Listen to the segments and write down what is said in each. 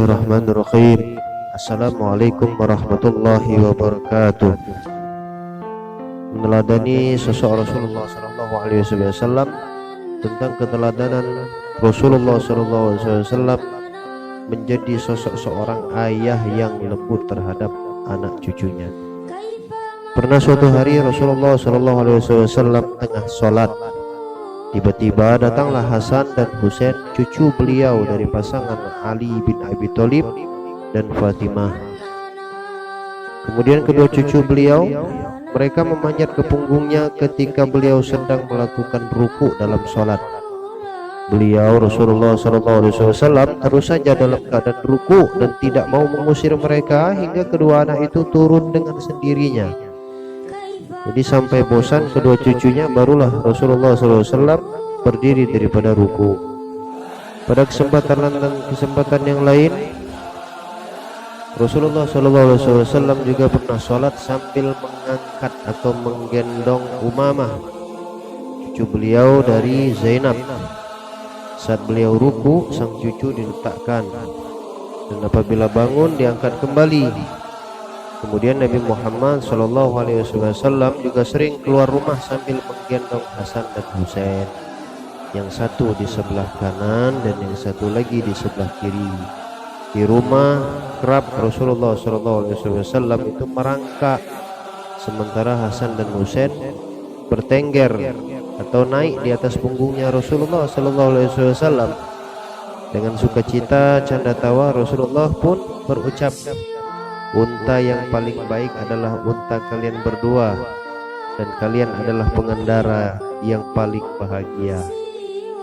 Bismillahirrahmanirrahim. Assalamualaikum warahmatullahi wabarakatuh. Meneladani sosok Rasulullah Sallallahu Alaihi Wasallam, tentang keteladanan Rasulullah Sallallahu Alaihi Wasallam menjadi sosok seorang ayah yang lembut terhadap anak cucunya. Pernah suatu hari Rasulullah Sallallahu Alaihi Wasallam tengah sholat, tiba-tiba datanglah Hasan dan Husain, cucu beliau dari pasangan Ali bin Abi Thalib dan Fatimah. Kemudian kedua cucu beliau, mereka memanjat ke punggungnya ketika beliau sedang melakukan ruku dalam sholat. Beliau Rasulullah SAW terus saja dalam keadaan ruku dan tidak mau mengusir mereka hingga kedua anak itu turun dengan sendirinya. Jadi sampai bosan kedua cucunya, barulah Rasulullah SAW berdiri daripada ruku. Pada kesempatan yang lain, Rasulullah SAW juga pernah sholat sambil mengangkat atau menggendong Umamah, cucu beliau dari Zainab. Saat beliau ruku, sang cucu diletakkan, dan apabila bangun diangkat kembali. Kemudian Nabi Muhammad SAW juga sering keluar rumah sambil menggendong Hasan dan Husain, yang satu di sebelah kanan dan yang satu lagi di sebelah kiri. Di rumah kerap Rasulullah SAW itu merangkak, sementara Hasan dan Husain bertengger atau naik di atas punggungnya Rasulullah SAW. Dengan sukacita canda tawa, Rasulullah pun berucap, "Unta yang paling baik adalah unta kalian berdua, dan kalian adalah pengendara yang paling bahagia."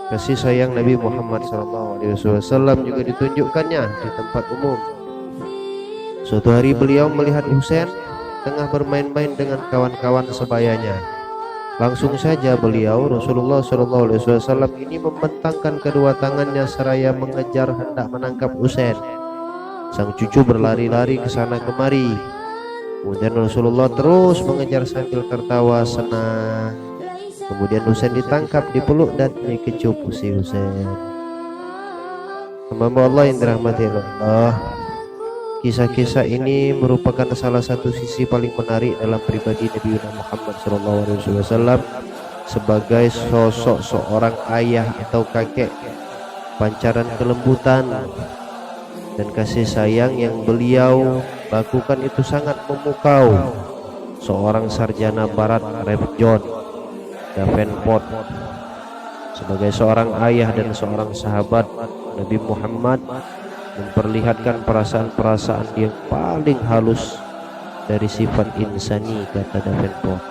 Kasih sayang Nabi Muhammad SAW juga ditunjukkannya di tempat umum. Suatu hari beliau melihat Husain tengah bermain-main dengan kawan-kawan sebayanya. Langsung saja beliau Rasulullah SAW ini membentangkan kedua tangannya seraya mengejar hendak menangkap Husain. Sang cucu berlari-lari ke sana kemari. Kemudian Rasulullah terus mengejar sambil tertawa senang. Kemudian Husain ditangkap, dipeluk dan dikecup si Husain. Hamba Allah yang dirahmati Allah, kisah-kisah ini merupakan salah satu sisi paling menarik dalam pribadi Nabi Muhammad SAW sebagai sosok seorang ayah atau kakek, pancaran kelembutan dan kasih sayang yang beliau lakukan itu sangat memukau seorang sarjana barat Rev John Davenport. Sebagai seorang ayah dan seorang sahabat, Nabi Muhammad memperlihatkan perasaan-perasaan yang paling halus dari sifat insani, kata Davenport.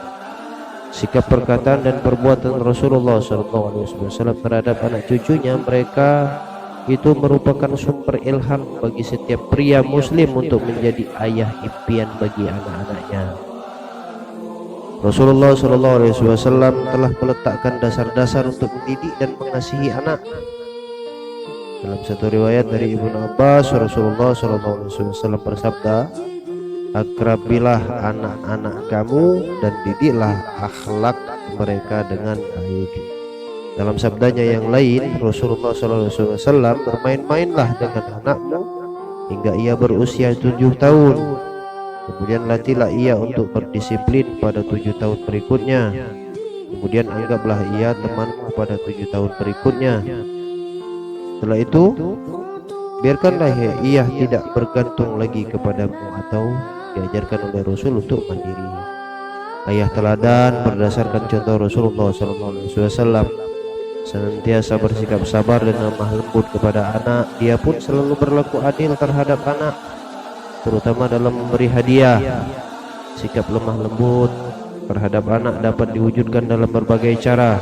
Sikap, perkataan dan perbuatan Rasulullah SAW terhadap anak cucunya mereka itu merupakan sumber ilham bagi setiap pria muslim untuk menjadi ayah impian bagi anak-anaknya. Rasulullah SAW telah meletakkan dasar-dasar untuk mendidik dan mengasihi anak. Dalam satu riwayat dari Ibnu Abbas, Rasulullah SAW bersabda, "Akrabilah anak-anak kamu dan didiklah akhlak mereka dengan baik." Dalam sabdanya yang lain, Rasulullah SAW "Bermain-mainlah dengan anakmu hingga ia berusia 7 tahun. Kemudian latihlah ia untuk berdisiplin pada 7 tahun berikutnya. Kemudian anggaplah ia temanmu pada 7 tahun berikutnya. Setelah itu, biarkanlah ia tidak bergantung lagi kepadamu," atau diajarkan oleh Rasul untuk mandiri. Ayah teladan berdasarkan contoh Rasulullah SAW senantiasa bersikap sabar dan lemah lembut kepada anak. Dia pun selalu berlaku adil terhadap anak, terutama dalam memberi hadiah. Sikap lemah lembut terhadap anak dapat diwujudkan dalam berbagai cara: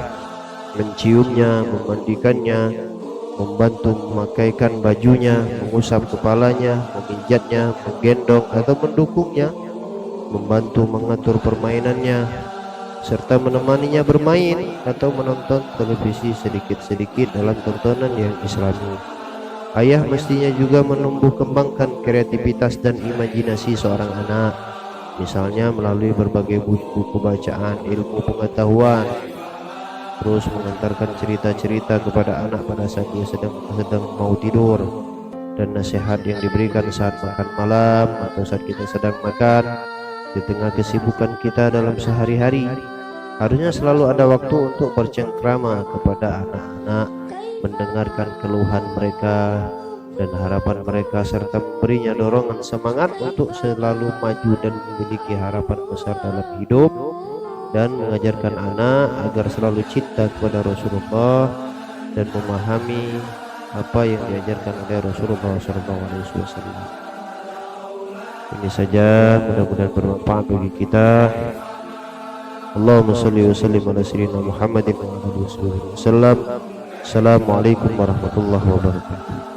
menciumnya, memandikannya, membantu memakaikan bajunya, mengusap kepalanya, memijatnya, menggendong atau mendukungnya, membantu mengatur permainannya, serta menemaninya bermain atau menonton televisi sedikit-sedikit dalam tontonan yang islami. Ayah mestinya juga menumbuh kembangkan kreativitas dan imajinasi seorang anak, misalnya melalui berbagai buku bacaan ilmu pengetahuan, terus mengantarkan cerita-cerita kepada anak pada saat dia sedang mau tidur, dan nasihat yang diberikan saat makan malam atau saat kita sedang makan, di tengah kesibukan kita dalam sehari-hari. Harusnya selalu ada waktu untuk bercengkrama kepada anak-anak, mendengarkan keluhan mereka dan harapan mereka, serta memberinya dorongan semangat untuk selalu maju dan memiliki harapan besar dalam hidup, dan mengajarkan anak agar selalu cinta kepada Rasulullah dan memahami apa yang diajarkan oleh Rasulullah SAW. Ini saja, mudah-mudahan bermanfaat bagi kita. Allahumma shalli wa sallim ala sayyidina Muhammadin wa alihi wasallam. Assalamualaikum warahmatullahi wabarakatuh.